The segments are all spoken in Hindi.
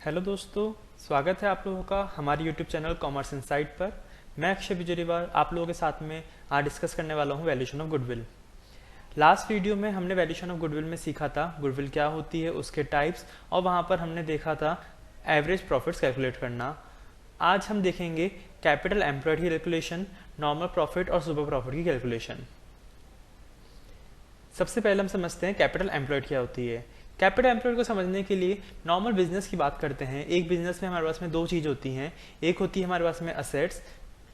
हेलो दोस्तों, स्वागत है आप लोगों का हमारे यूट्यूब चैनल कॉमर्स इनसाइट पर। मैं अक्षय बिजरीवाल आप लोगों के साथ में आज डिस्कस करने वाला हूं valuation of goodwill. Last video में हमने वैल्यूएशन ऑफ गुडविल में सीखा था गुडविल क्या होती है, उसके टाइप्स, और वहां पर हमने देखा था एवरेज प्रॉफिट्स कैलकुलेट करना। आज हम देखेंगे कैपिटल एम्प्लॉयड की कैलकुलेशन, नॉर्मल प्रॉफिट और सुपर प्रॉफिट की कैलकुलेशन। सबसे पहले हम समझते हैं कैपिटल एम्प्लॉयड क्या होती है। कैपिटल एम्प्लॉयड को समझने के लिए नॉर्मल बिजनेस की बात करते हैं। एक बिजनेस में हमारे पास में दो चीज़ होती हैं। एक होती है हमारे पास में असेट्स,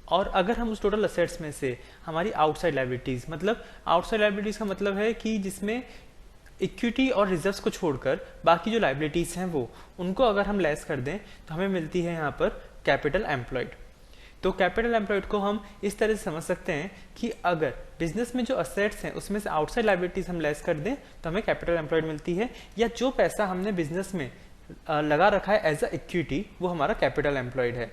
और अगर हम उस टोटल असेट्स में से हमारी आउटसाइड लायबिलिटीज, मतलब आउटसाइड लायबिलिटीज का मतलब है कि जिसमें इक्विटी और रिजर्व्स को छोड़कर बाकी जो लायबिलिटीज हैं वो उनको अगर हम लेस कर दें तो हमें मिलती है यहाँ पर कैपिटल एम्प्लॉयड। तो कैपिटल एम्प्लॉयड को हम इस तरह से समझ सकते हैं कि अगर बिजनेस में जो असेट्स हैं उसमें से आउटसाइड लायबिलिटीज हम लेस कर दें तो हमें कैपिटल एम्प्लॉयड मिलती है, या जो पैसा हमने बिजनेस में लगा रखा है एज अ इक्विटी वो हमारा कैपिटल एम्प्लॉयड है।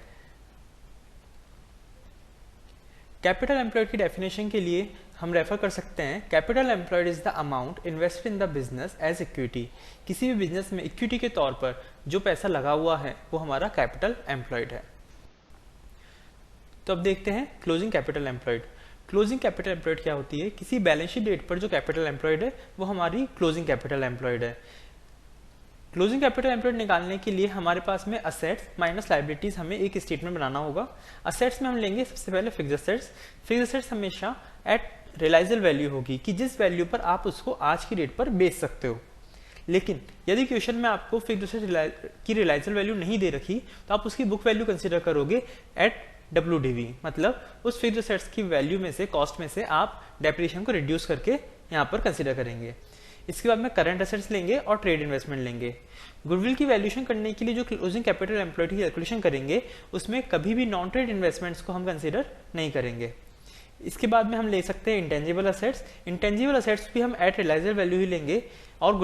कैपिटल एम्प्लॉयड की डेफिनेशन के लिए हम रेफर कर सकते हैं capital employed is the amount invested in the business as equity. किसी भी बिजनेस में इक्विटी के तौर पर जो पैसा लगा हुआ है वो हमारा कैपिटल एम्प्लॉयड है। तो अब देखते हैं closing capital employed. Closing capital employed क्या होती है? किसी बैलेंस शीट डेट पर जो कैपिटल एम्प्लॉयड है वो हमारी क्लोजिंग कैपिटल एम्प्लॉयड है। क्लोजिंग कैपिटल एम्प्लॉयड निकालने के लिए हमारे पास में असेट्स माइनस लायबिलिटीज हमें एक स्टेटमेंट बनाना होगा। असेट्स में हम लेंगे सबसे पहले फिक्स्ड असेट्स। फिक्स्ड असेट्स हमेशा एट रियलाइजल वैल्यू होगी कि जिस वैल्यू पर आप उसको आज की डेट पर बेच सकते हो। लेकिन यदि क्वेश्चन में आपको फिक्स्ड असेट की रियलाइजल वैल्यू नहीं दे रखी तो आप उसकी बुक वैल्यू कंसिडर करोगे एट WDV, मतलब उस फिक्स्ड असेट्स की वैल्यू में से, कॉस्ट में से आप डेप्रिसिएशन को रिड्यूस करके यहाँ पर कंसिडर करेंगे। इसके बाद में करंट असेट्स लेंगे और ट्रेड इन्वेस्टमेंट लेंगे। गुडविल की वैल्यूएशन करने के लिए जो क्लोजिंग कैपिटल एम्प्लॉयड की कैलकुलेशन करेंगे उसमें कभी भी नॉन ट्रेड इन्वेस्टमेंट्स को हम कंसिडर नहीं करेंगे। इसके बाद में हम ले सकते हैं इंटेंजिबल असेट्स। इंटेंजिबल असेट्स भी हम एट रियलाइजल वैल्यू ही लेंगे, और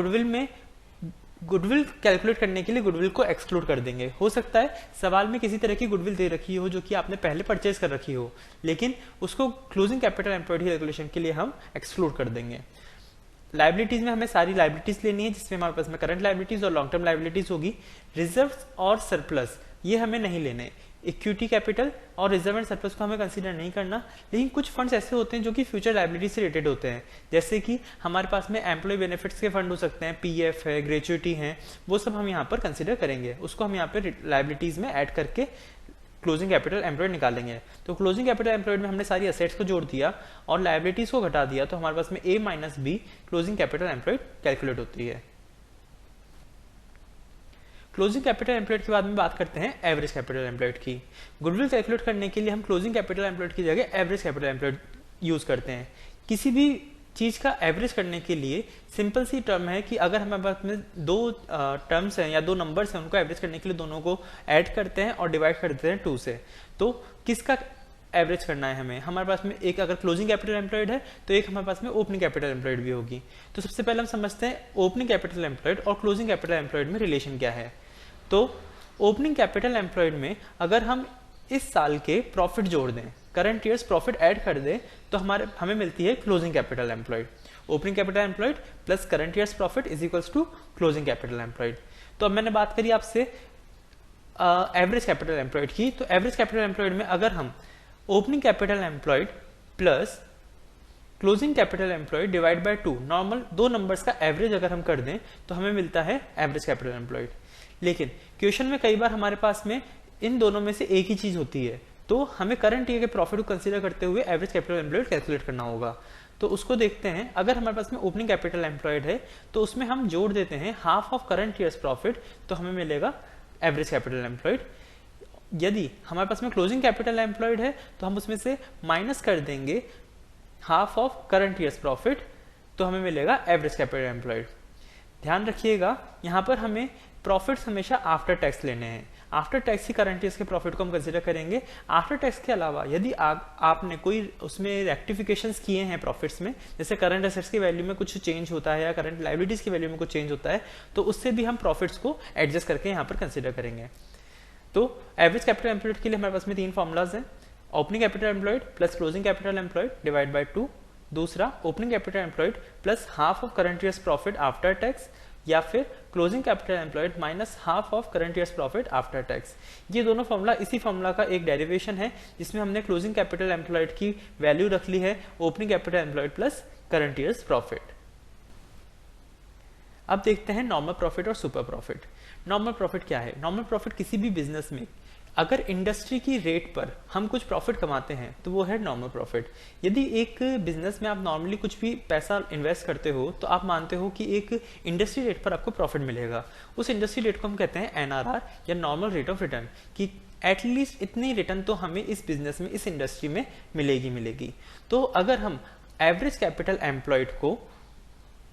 गुडविल कैलकुलेट करने के लिए गुडविल को एक्सक्लूड कर देंगे। हो सकता है सवाल में किसी तरह की गुडविल दे रखी हो जो कि आपने पहले परचेज कर रखी हो, लेकिन उसको क्लोजिंग कैपिटल एम्प्लॉयड की कैलकुलेशन के लिए हम एक्सक्लूड कर देंगे। लायबिलिटीज में हमें सारी लायबिलिटीज लेनी है जिसमें हमारे पास में करंट लायबिलिटीज और लॉन्ग टर्म लायबिलिटीज होगी। रिजर्व्स और सरप्लस ये हमें नहीं लेने। इक्विटी कैपिटल और रिजर्व एंड सरप्लस को हमें कंसीडर नहीं करना। लेकिन कुछ फंड्स ऐसे होते हैं जो कि फ्यूचर लायबिलिटी से रिलेटेड होते हैं, जैसे कि हमारे पास में एम्प्लॉय बेनिफिट्स के फंड हो सकते हैं, PF है, ग्रेचुइटी है, वो सब हम यहाँ पर कंसीडर करेंगे। उसको हम यहाँ पर लायबिलिटीज में ऐड करके क्लोजिंग कैपिटल एम्प्लॉयड निकालेंगे। तो क्लोजिंग कैपिटल एम्प्लॉयड में हमने सारी असेट्स को जोड़ दिया और लायबिलिटीज को घटा दिया, तो हमारे पास में A minus B closing capital employed calculate होती है। क्लोजिंग कैपिटल एम्प्लॉयड के बाद में बात करते हैं एवरेज कैपिटल एम्प्लॉयड की। गुडविल कैलकुलेट करने के लिए हम क्लोजिंग कैपिटल एम्प्लॉयड की जगह एवरेज कैपिटल एम्प्लॉयड यूज करते हैं। किसी भी चीज का एवरेज करने के लिए सिंपल सी टर्म है कि अगर हमारे पास में दो टर्म्स हैं या दो नंबर्स हैं, उनको एवरेज करने के लिए दोनों को ऐड करते हैं और डिवाइड कर देते हैं 2 से। तो किसका एवरेज करना है हमें? हमारे पास में एक अगर क्लोजिंग कैपिटल एम्प्लॉयड है तो एक हमारे पास में ओपनिंग कैपिटल एम्प्लॉयड भी होगी। तो सबसे पहले हम समझते हैं ओपनिंग कैपिटल एम्प्लॉयड और क्लोजिंग कैपिटल एम्प्लॉयड में रिलेशन क्या है। तो ओपनिंग कैपिटल एम्प्लॉयड में अगर हम इस साल के प्रॉफिट जोड़ दें, करंट ईयर्स प्रॉफिट ऐड कर दें, तो हमें मिलती है closing capital employed. Opening capital employed plus current year's profit is equals to closing capital employed. तो अब मैंने बात करी आपसे एवरेज कैपिटल एम्प्लॉयड की। तो एवरेज कैपिटल एम्प्लॉयड में अगर हम opening capital employed plus closing capital employed divide by 2, normal दो नंबर्स का एवरेज अगर हम कर दें तो हमें मिलता है एवरेज कैपिटल एम्प्लॉयड। लेकिन क्वेश्चन में कई बार हमारे पास में इन दोनों में से एक ही चीज होती है, तो हमें करंट ईयर के प्रॉफिट को कंसीडर करते हुए एवरेज कैपिटल एम्प्लॉयड कैलकुलेट करना होगा। तो उसको देखते हैं। अगर हमारे पास में ओपनिंग कैपिटल एम्प्लॉयड है तो उसमें हम जोड़ देते हैं half of current year's profit, तो हमें मिलेगा एवरेज कैपिटल एम्प्लॉयड। यदि हमारे पास में क्लोजिंग कैपिटल एम्प्लॉयड है तो हम उसमें से माइनस कर देंगे half of current year's profit, तो हमें मिलेगा एवरेज कैपिटल एम्प्लॉयड। ध्यान रखिएगा यहाँ पर हमें प्रॉफिट्स हमेशा आफ्टर टैक्स लेने हैं। आफ्टर टैक्स ही करंट ईयर्स के प्रॉफिट को हम कंसीडर करेंगे। आफ्टर टैक्स के अलावा यदि आपने कोई उसमें रेक्टिफिकेशंस किए हैं प्रॉफिट्स में, जैसे करंट एसेट्स की वैल्यू में कुछ चेंज होता है या करंट लायबिलिटीज की वैल्यू में कुछ चेंज होता है, तो उससे भी हम प्रॉफिट्स को एडजस्ट करके यहाँ पर कंसिडर करेंगे। तो एवरेज कैपिटल एम्प्लॉयड के लिए हमारे पास में 3 फॉर्मुलाज हैं। Opening capital employed plus closing capital employed divide by 2। दूसरा opening capital employed plus half of current year's profit after tax या फिर closing capital employed minus half of current year's profit after tax. ये दोनों फॉर्मूला इसी फॉर्मूला का एक डेरिवेशन है जिसमें हमने क्लोजिंग कैपिटल एम्प्लॉयड की वैल्यू रख ली है opening capital employed plus current year's profit. अब देखते हैं नॉर्मल प्रॉफिट और सुपर प्रॉफिट। नॉर्मल प्रॉफिट क्या है? नॉर्मल प्रॉफिट किसी भी बिजनेस में अगर इंडस्ट्री की रेट पर हम कुछ प्रॉफिट कमाते हैं तो वो है नॉर्मल प्रॉफिट। यदि एक बिजनेस में आप नॉर्मली कुछ भी पैसा इन्वेस्ट करते हो तो आप मानते हो कि एक इंडस्ट्री रेट पर आपको प्रॉफिट मिलेगा। उस इंडस्ट्री रेट को हम कहते हैं एनआरआर या नॉर्मल रेट ऑफ रिटर्न, कि एटलीस्ट इतनी रिटर्न तो हमें इस बिजनेस में, इस इंडस्ट्री में मिलेगी। तो अगर हम एवरेज कैपिटल एम्प्लॉयड को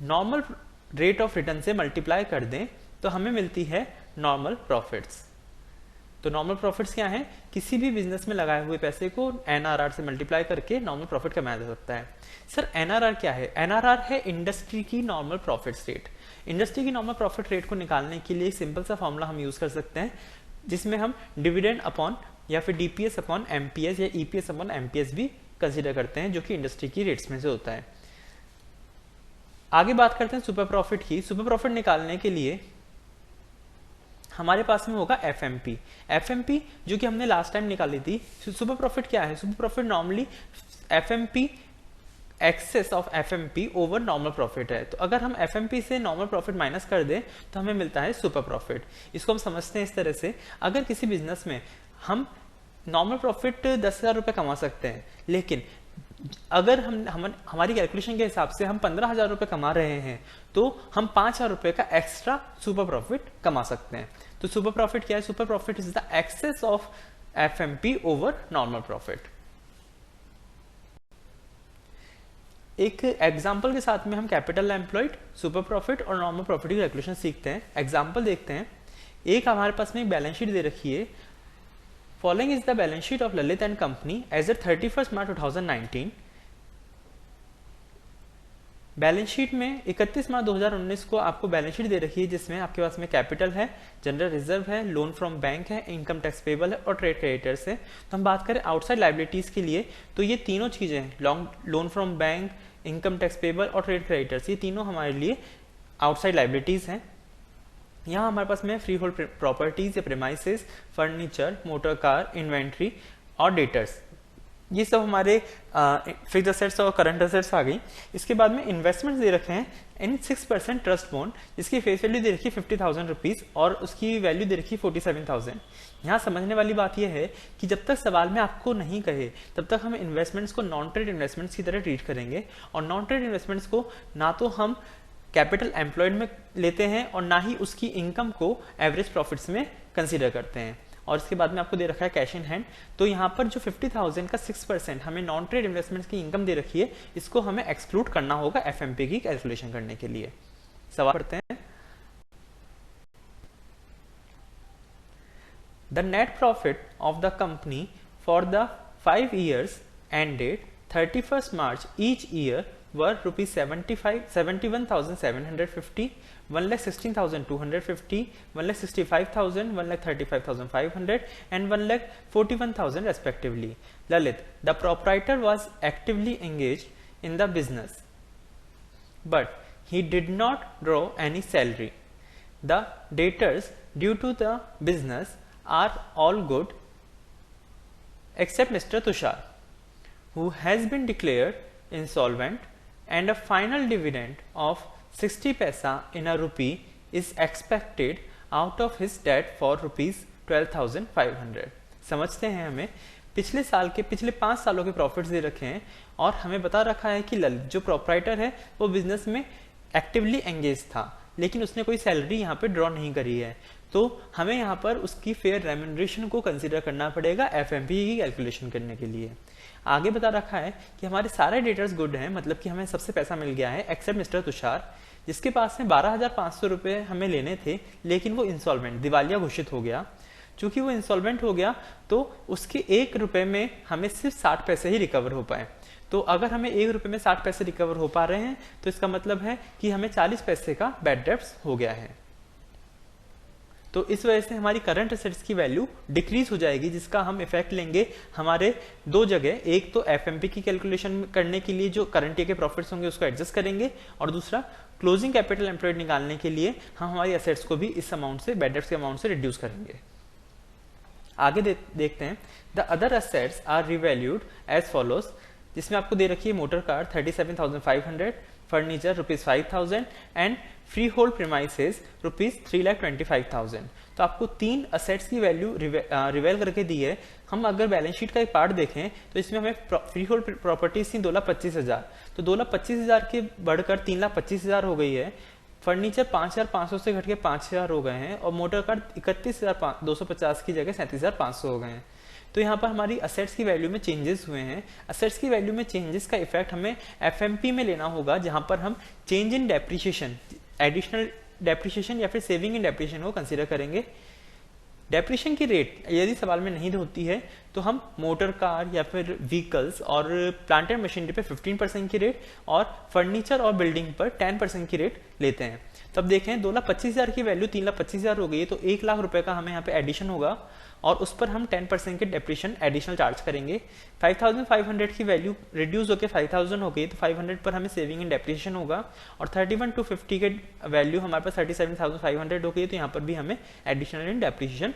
नॉर्मल रेट ऑफ रिटर्न से मल्टीप्लाई कर दें तो हमें मिलती है नॉर्मल प्रॉफिट्स। तो नॉर्मल प्रॉफिट्स क्या है? किसी भी बिजनेस में लगाए हुए पैसे को एनआरआर से मल्टीप्लाई करके नॉर्मल प्रॉफिट कमाया जा सकता है। सर एनआरआर क्या है? एनआरआर है इंडस्ट्री की नॉर्मल प्रॉफिट रेट। इंडस्ट्री की नॉर्मल प्रॉफिट रेट को निकालने के लिए एक सिंपल सा फॉर्मूला हम यूज कर सकते हैं जिसमें हम डिविडेंड अपॉन या फिर डीपीएस अपॉन एमपीएस या ईपीएस अपॉन एमपीएस भी कंसिडर करते हैं, जो कि इंडस्ट्री की रेट्स में से होता है। आगे बात करते हैं सुपर प्रॉफिट की। सुपर प्रॉफिट निकालने के लिए हमारे पास में होगा एफएमपी। एफएमपी जो कि हमने लास्ट टाइम निकाली थी। सुपर प्रॉफिट क्या है? Super profit normally FMP excess of FMP over normal profit है। तो अगर हम एफएमपी से नॉर्मल प्रॉफिट माइनस कर दें तो हमें मिलता है सुपर प्रॉफिट। इसको हम समझते हैं इस तरह से, अगर किसी बिजनेस में हम नॉर्मल प्रॉफिट 10,000 रुपये कमा सकते हैं, लेकिन अगर हमारी कैलकुलेशन के हिसाब से हम 15,000 रुपये कमा रहे हैं तो हम 5,000 रुपये का एक्स्ट्रा सुपर प्रॉफिट कमा सकते हैं। तो सुपर प्रॉफिट क्या है? Super profit is the excess of FMP over normal profit. एक एग्जांपल के साथ में हम कैपिटल एम्प्लॉयड, सुपर प्रॉफिट और नॉर्मल प्रॉफिट की कैलकुलेशन सीखते हैं। एग्जांपल देखते हैं। एक हमारे पास में एक बैलेंस शीट दे रखी है। Following is the balance sheet of Lalit and Company as at 31st March 2019। Balance sheet में 31 मार्च 2019 को आपको बैलेंस शीट दे रखी है जिसमें आपके पास में कैपिटल है, जनरल रिजर्व है, लोन फ्रॉम बैंक है, इनकम टैक्स पेबल है और ट्रेड क्रेडिटर्स है। तो हम बात करें आउटसाइड लाइबिलिटीज के लिए तो ये तीनों चीजें हैं, loan from bank, income tax payable और ट्रेड क्रेडिटर्स, ये तीनों हमारे लिए आउटसाइड लाइबिलिटीज हैं। यहाँ हमारे पास में फ्री होल्ड प्रॉपर्टीज या premises, furniture, motor car, inventory और डेटर्स, ये सब हमारे फिक्स्ड असेट्स और करंट असेट्स आ गई। इसके बाद में इन्वेस्टमेंट्स दे रखे हैं इन 6% ट्रस्ट बॉन्ड, जिसकी फेस वैल्यू दे रखी है 50,000 रुपीज और उसकी वैल्यू दे रखी है 47,000। यहाँ समझने वाली बात यह है कि जब तक सवाल में आपको नहीं कहे तब तक हम इन्वेस्टमेंट्स को नॉन ट्रेड इन्वेस्टमेंट्स की तरह ट्रीट करेंगे, और नॉन ट्रेड इन्वेस्टमेंट्स को ना तो हम कैपिटल एम्प्लॉयड में लेते हैं और ना ही उसकी इनकम को एवरेज प्रॉफिट्स में कंसीडर करते हैं। और इसके बाद में आपको दे रखा है कैश इन हैंड। तो यहाँ पर जो 50,000 का 6% हमें नॉन ट्रेड इन्वेस्टमेंट्स की इनकम दे रखी है, इसको हमें एक्सक्लूड करना होगा एफएमपी की कैलकुलेशन करने के लिए। सवाल करते हैं। The net profit of the company for the 5 years ended 31st March each year were rupees 71,750, 1,16,250, 1,65,000, 1,35,500 and 1,41,000 respectively. Lalit, the proprietor, was actively engaged in the business, but he did not draw any salary. The debtors due to the business are all good except Mr. Tushar, who has been declared insolvent, and a final dividend of 60 paisa in a rupee is expected out of his debt for rupees 12,500। समझते हैं, हमें पिछले 5 सालों के प्रॉफिट्स दे रखे हैं और हमें बता रखा है कि ललित जो प्रोप्राइटर है वो बिजनेस में एक्टिवली एंगेज था, लेकिन उसने कोई सैलरी यहाँ पे ड्रॉ नहीं करी है। तो हमें यहाँ पर उसकी फेयर रेम्यूनरेशन को कंसीडर करना पड़ेगा एफएमपी की कैलकुलेशन करने के लिए। आगे बता रखा है कि हमारे सारे डेटर्स गुड हैं, मतलब कि हमें सबसे पैसा मिल गया है एक्सेप्ट मिस्टर तुषार, जिसके पास में 12,500 रुपये हमें लेने थे, लेकिन वो इंसॉल्वेंट, दिवालिया घोषित हो गया। चूंकि वो इंसॉल्वेंट हो गया तो उसके 1 रुपये में हमें सिर्फ 60 पैसे ही रिकवर हो पाए। तो अगर हमें 1 रुपये में 60 पैसे रिकवर हो पा रहे हैं तो इसका मतलब है कि हमें 40 पैसे का बैड डेब्ट्स हो गया है। तो इस वजह से हमारी करंट एसेट्स की वैल्यू डिक्रीज हो जाएगी, जिसका हम इफेक्ट लेंगे हमारे 2 जगह। एक तो एफएमपी की कैलकुलेशन करने के लिए जो करंट ईयर के प्रॉफिट्स होंगे उसको एडजस्ट करेंगे, और दूसरा क्लोजिंग कैपिटल एम्प्लॉयड निकालने के लिए हम हमारी एसेट्स को भी इस अमाउंट से, बैड डेट्स के अमाउंट से रिड्यूस करेंगे। आगे देखते हैं, the other assets are revalued as follows, जिसमें आपको दे रखी है motor car 37,500, furniture ₹5,000 and freehold premises ₹3,25,000। तो आपको 3 असेट्स की वैल्यू रिवेल करके दी है। हम अगर बैलेंस शीट का एक पार्ट देखें तो इसमें हमें फ्री होल्ड प्रॉपर्टीज थी 2,25,000, तो 2,25,000 के बढ़कर 3,25,000 हो गई है। फर्नीचर 5,500 से घट के 5,000 हो गए हैं और मोटर कार 31,250 की जगह 37,500 हो गए हैं। तो यहाँ पर हमारी असेट्स की वैल्यू में चेंजेस हुए हैं। असेट्स की वैल्यू में चेंजेस का इफेक्ट हमें एफएमपी में लेना होगा, जहाँ पर हम change in depreciation, additional depreciation या फिर सेविंग इन डेप्रिसिएशन को कंसीडर करेंगे। डेप्रिसिएशन की रेट यदि सवाल में नहीं होती है तो हम मोटर कार या फिर व्हीकल्स और प्लांट एंड मशीनरी पे 15% की रेट और फर्नीचर और बिल्डिंग पर 10% की रेट लेते हैं। तब देखें 2,25,000 की वैल्यू 3,25,000 हो गई है, तो 1,00,000 रुपए का हमें यहाँ पे एडिशन होगा और उस पर हम 10% के डेप्रिसिएशन एडिशनल चार्ज करेंगे। 5,500 की वैल्यू रिड्यूस होकर 5,000 हो गई, तो 500 पर हमें सेविंग इन डेप्रिसिएशन होगा और 31,250 के वैल्यू हमारे पास 37,500 हो गई, तो यहाँ पर भी हमें एडिशनल इन डेप्रिसिएशन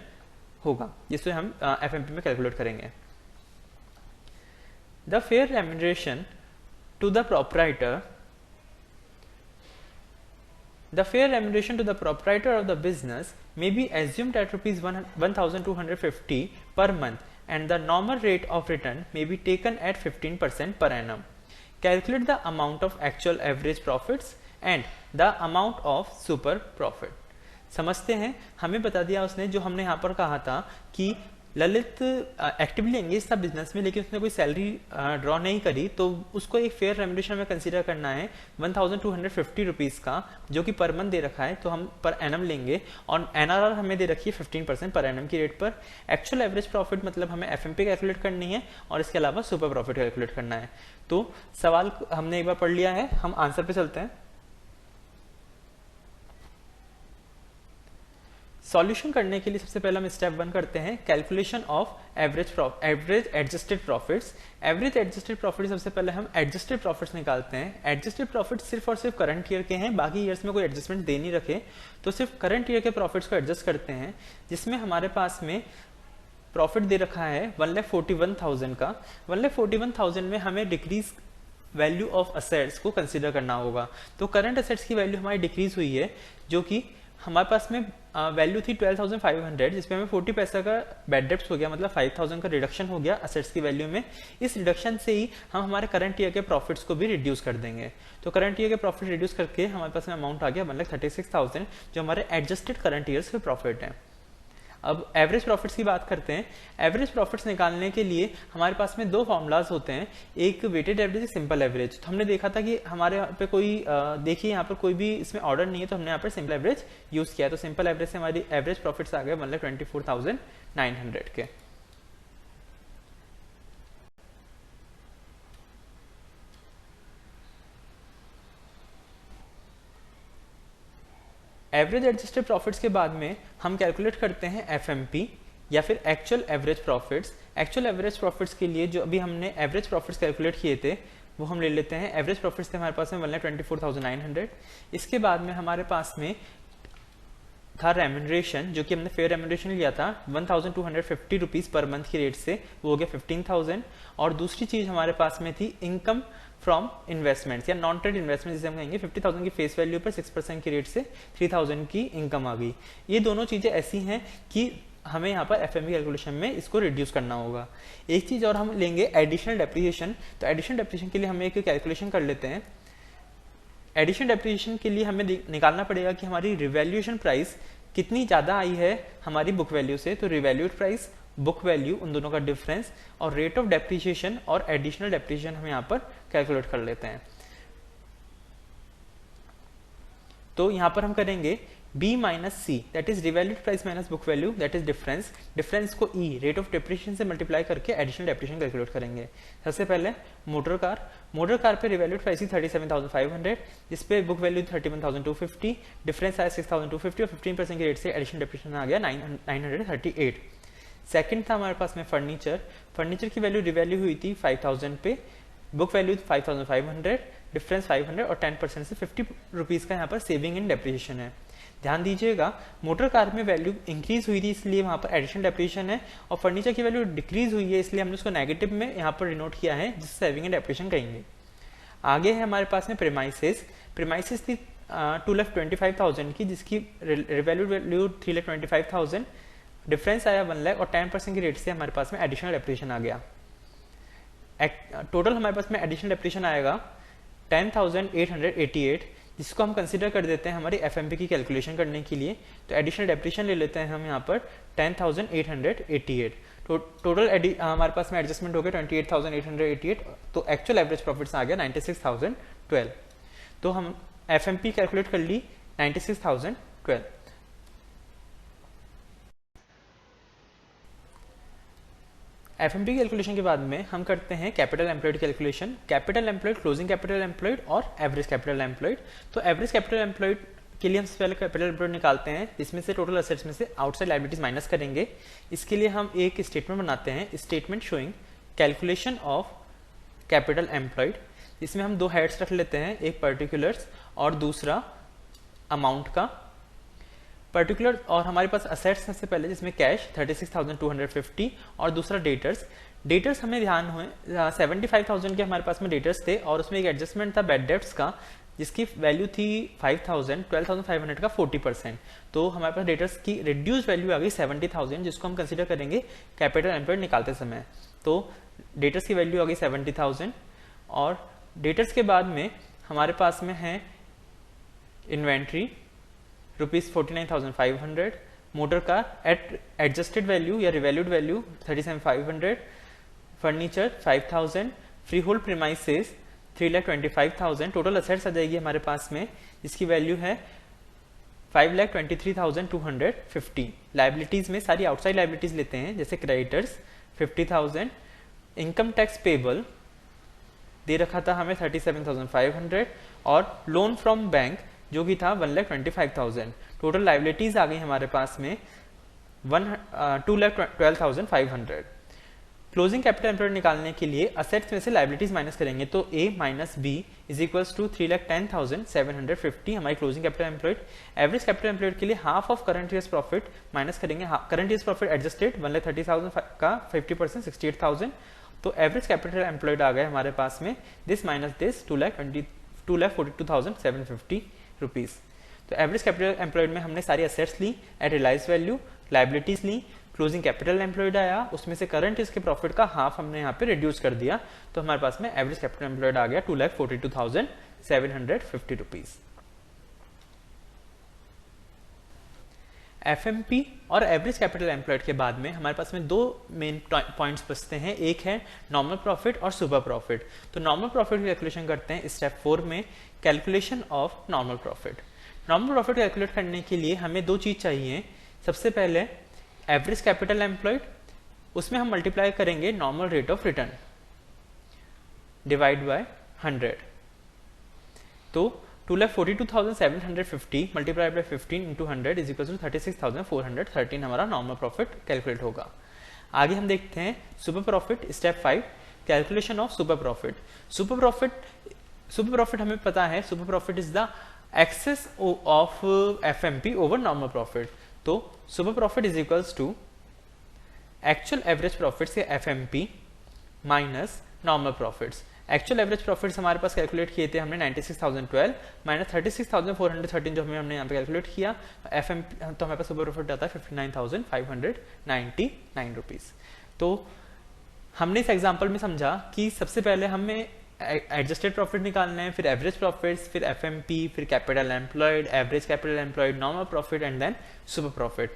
होगा, जिससे हम एफएमपी में कैलकुलेट करेंगे। The fair remuneration to the proprietor, the fair remuneration to the proprietor of the business may be assumed at ₹1,250 per month and the normal rate of return may be taken at 15% per annum. Calculate the amount of actual average profits and the amount of super profit. समझते हैं, हमें बता दिया उसने, जो हमने यहाँ पर कहा था कि ललित एक्टिवली एंगेज था बिजनेस में लेकिन उसने कोई सैलरी ड्रॉ नहीं करी, तो उसको एक फेयर रेम्यूनरेशन में कंसीडर करना है 1,250 रुपीज़ का, जो कि पर मंथ दे रखा है, तो हम पर एनम लेंगे और एनआरआर हमें दे रखी है 15% पर एनम की रेट पर। एक्चुअल एवरेज प्रॉफिट मतलब हमें एफएमपी कैलकुलेट करनी है और इसके अलावा सुपर प्रॉफिट कैलकुलेट करना है। तो सवाल हमने एक बार पढ़ लिया है, हम आंसर पे चलते हैं। सॉल्यूशन करने के लिए सबसे पहले हम स्टेप 1 करते हैं, calculation of average adjusted profits. Average adjusted profit सबसे पहले हम एडजस्टेड प्रॉफिट्स निकालते हैं। एडजस्टेड प्रॉफिट सिर्फ और सिर्फ करंट ईयर के हैं, बाकी ईयर्स में कोई एडजस्टमेंट दे नहीं रखे, तो सिर्फ करंट ईयर के प्रॉफिट्स को एडजस्ट करते हैं, जिसमें हमारे पास में प्रॉफिट दे रखा है 1,41,000 का। 1,41,000 में हमें डिक्रीज वैल्यू ऑफ असेट्स को कंसिडर करना होगा। तो करंट असेट्स की वैल्यू हमारी डिक्रीज हुई है, जो कि हमारे पास में वैल्यू थी 12,500, जिसमें हमें 40 पैसा का बैड डेप्ट हो गया, मतलब 5,000 का रिडक्शन हो गया असेट्स की वैल्यू में। इस रिडक्शन से ही हम हमारे करंट ईयर के प्रॉफिट्स को भी रिड्यूस कर देंगे। तो करंट ईयर के प्रॉफिट रिड्यूस करके हमारे पास में अमाउंट आ गया 1,36,000, जो हमारे एडजस्टेड करंट ईयर्स के प्रॉफिट है। अब एवरेज प्रॉफिट्स की बात करते हैं। एवरेज प्रॉफिट्स निकालने के लिए हमारे पास में 2 फॉर्मूलाज होते हैं, एक वेटेड एवरेज, एक सिंपल एवरेज। तो हमने देखा था कि हमारे यहाँ पे कोई देखिए यहाँ पर कोई भी इसमें ऑर्डर नहीं है, तो हमने यहाँ पर सिंपल एवरेज यूज किया। तो सिंपल एवरेज से हमारी एवरेज प्रॉफिट्स आ गए 1,24,900 के। एवरेज एडजस्टेड प्रॉफिट्स के बाद में हम कैलकुलेट करते हैं एफएमपी या फिर actual average profits. Actual average profits के लिए जो अभी हमने एवरेज प्रॉफिट्स कैलकुलेट किए थे वो हम ले लेते हैं। एवरेज प्रॉफिट्स थे हमारे पास में 1,24,900। इसके बाद में हमारे पास में था रेम्यूनरेशन, जो कि हमने फेयर रेम्यूनरेशन लिया था 1,250 रुपीज़ पर मंथ की रेट से, वो हो गया 15,000। और दूसरी चीज़ हमारे पास में थी इनकम फ्रॉम इन्वेस्टमेंट्स या नॉन ट्रेड इन्वेस्टमेंट जिसे हम कहेंगे। 50,000 की फेस वैल्यू पर 6% की रेट से 3,000 की इनकम आ गई। ये दोनों चीज़ें ऐसी हैं कि हमें यहाँ पर एफएमवी कैलकुलेशन में इसको रिड्यूस करना होगा। एक चीज़ और हम लेंगे एडिशनल डेप्रिसिएशन। तो एडिशनल डेप्रिसिएशन के लिए हम एक कैलकुलेशन कर लेते हैं। एडिशनल डेप्रिसिएशन के लिए हमें निकालना पड़ेगा कि हमारी रिवैल्यूएशन प्राइस कितनी ज़्यादा आई है हमारी बुक वैल्यू से। तो रिवैल्यूड प्राइस, बुक वैल्यू, उन दोनों का डिफरेंस और रेट ऑफ डेप्रिसिएशन और एडिशनल डेप्रिसिएशन हम यहाँ पर कैलकुलेट कर लेते हैं। तो यहाँ पर हम करेंगे B minus C, that is revalued price minus book value, that is difference. Difference को E रेट ऑफ डेप्रिसिएशन से मल्टीप्लाई करके एडिशनल डेप्रिसिएशन कैलकुलेट करेंगे। सबसे पहले मोटर कार पे रिवैल्यूड प्राइस थी 37,500, जिसपे बुक वैल्यू 31,250, डिफरेंस आया 6,250 और 15% की रेट से एडिशनल डेप्रिसिएशन आ गया 938। सेकंड था हमारे पास में फर्नीचर की वैल्यू रिवैल्यू हुई थी 5,000 पे, बुक वैल्यू 5,500, डिफरेंस 500 और 10% से 50 रुपीज़ का यहाँ पर सेविंग इन डेप्रिसिएशन है। ध्यान दीजिएगा, मोटर कार में वैल्यू इंक्रीज हुई थी इसलिए वहाँ पर एडिशनल डेप्रिसिएशन है, और फर्नीचर की वैल्यू डिक्रीज हुई है इसलिए हमने उसको नेगेटिव में यहाँ पर डिनोट किया है, जिससे सेविंग इन डेप्रिसिएशन कहेंगे। आगे है हमारे पास में प्रेमाइसेस थी 2,25,000 की, जिसकी रिवैल्यूड वैल्यू 3,25,000, डिफरेंस आया 1 लाख और 10% की रेट से हमारे पास में एडिशनल डेप्रिसिएशन आ गया। टोटल हमारे पास में एडिशनल डेप्रिसिएशन आएगा 10,888, जिसको हम कंसीडर कर देते हैं हमारी एफएमपी की कैलकुलेशन करने के लिए। तो एडिशनल डेप्रिसिएशन ले लेते हैं हम यहाँ पर 10,888। टोटल हमारे पास में एडजस्टमेंट हो गया 28,888, तो एक्चुअल एवरेज प्रॉफिट्स आ गया 96,012। तो हम एफएमपी कैलकुलेट कर ली 96,012। एफएमपी कैलकुलेशन के बाद में हम करते हैं capital employed calculation. Capital employed, closing capital employed और एवरेज कैपिटल एम्प्लॉयड। तो एवरेज कैपिटल एम्प्लॉयड के लिए हम सबसे पहले कैपिटल एम्प्लॉयड निकालते हैं, इसमें से टोटल असेट्स में से आउटसाइड लायबिलिटीज माइनस करेंगे। इसके लिए हम एक स्टेटमेंट बनाते हैं, statement showing calculation of capital employed. इसमें हम दो हेड्स रख लेते हैं, एक पर्टिकुलर्स और दूसरा अमाउंट का। पर्टिकुलर और हमारे पास असेट्स सबसे पहले, जिसमें कैश 36,250 और दूसरा डेटर्स हमें ध्यान हुए 75,000 के हमारे पास में डेटर्स थे, और उसमें एक एडजस्टमेंट था बैड डेब्ट्स का, जिसकी वैल्यू थी 5,000, 12,500 का 40%। तो हमारे पास डेटर्स की रिड्यूस वैल्यू आ गई 70,000, जिसको हम कंसीडर करेंगे कैपिटल एम्प्लॉयड निकालते समय। तो डेटर्स की वैल्यू आ गई 70,000, और डेटर्स के बाद में हमारे पास में है inventory ₹49,500, motor car at adjusted value या revalued value 37,500, furniture 5,000, freehold premises 3,25,000। Total assets आ जाएगी हमारे पास में, जिसकी वैल्यू है 5,23,250। लाइबिलिटीज में सारी आउटसाइड लाइबिलिटीज लेते हैं, जैसे क्रेडिटर्स 50,000, इनकम टैक्स पेबल दे रखा था हमें 37,500, और लोन फ्रॉम बैंक जो कि था 1,25,000। टोटल लाइबिलिटीज आ गई हमारे पास में 2,12,500। क्लोजिंग कैपिटल एम्प्लॉयड निकालने के लिए असेट्स में से लाइबिलिटीज माइनस करेंगे, तो A minus B is equals to 3,10,750 हमारी closing capital employed. Average capital employed के लिए half of current year's profit minus करेंगे, करंट ईयर्स प्रॉफिट एडजस्टेड 1,30,000 का 50% 68,000। तो एवरेज कैपिटल एम्प्लॉयड आ गए हमारे पास में दिस माइनस दिस 2,42,750 रुपीज। तो एवरेज कैपिटल एम्प्लॉयड में हमने सारी असेट्स ली एट रियलाइज वैल्यू, लाइबिलिटीज ली, क्लोजिंग कैपिटल एम्प्लॉयड आया, उसमें से करंट इसके प्रॉफिट का हाफ हमने यहाँ पे रिड्यूस कर दिया, तो हमारे पास में एवरेज कैपिटल एम्प्लॉयड आ गया 2,42,750 रुपीज। एफएमपी और एवरेज कैपिटल एम्प्लॉयड के बाद में हमारे पास में दो मेन पॉइंट्स बचते हैं, एक है नॉर्मल प्रॉफिट और सुपर प्रॉफिट। तो नॉर्मल प्रॉफिट की कैलकुलेशन करते हैं स्टेप 4 में, calculation of normal profit. Normal profit calculate करने के लिए हमें दो चीज चाहिए। सबसे पहले एवरेज कैपिटल एम्प्लॉयड, उसमें हम मल्टीप्लाई करेंगे normal rate of return divide by 100। तो 2,42,750 multiply by 15 into 100 is equal to 36,413 हमारा नॉर्मल प्रॉफिट कैलकुलेट होगा। आगे हम देखते हैं super profit, step 5, calculation of super profit. Super profit हमें पता है, super profit is the excess of FMP over normal profit. तो super profit is equals to actual average profits या FMP minus normal profits. Actual average profits हमारे पास कैलकुलेट किए थे हमने 96,012 माइनस 36,413 जो हमने यहाँ पे कैलकुलेट किया, एफएमपी तो हमारे पास सुपर प्रॉफिट आता है 59,599 रुपीज। तो हमने इस एग्जांपल में समझा कि सबसे पहले हमें एडजस्टेड प्रॉफिट निकालना है, फिर एवरेज प्रॉफिट्स, फिर एफएमपी, फिर capital employed, average capital employed, normal profit and then super profit.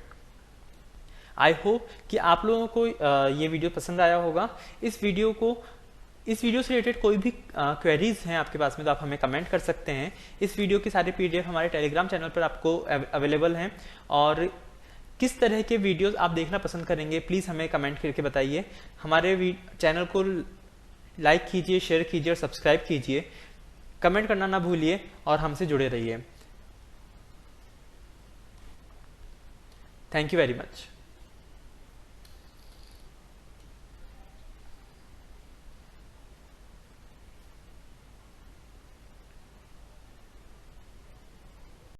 I hope कि आप लोगों को ये वीडियो पसंद आया होगा। इस वीडियो से रिलेटेड कोई भी क्वेरीज हैं आपके पास में तो आप हमें कमेंट कर सकते हैं। इस वीडियो की सारी पीडीएफ हमारे टेलीग्राम चैनल पर आपको अवेलेबल हैं, और किस तरह के वीडियोस आप देखना पसंद करेंगे प्लीज़ हमें कमेंट करके बताइए। हमारे चैनल को लाइक कीजिए, शेयर कीजिए और सब्सक्राइब कीजिए। कमेंट करना ना भूलिए और हमसे जुड़े रहिए। Thank you very much.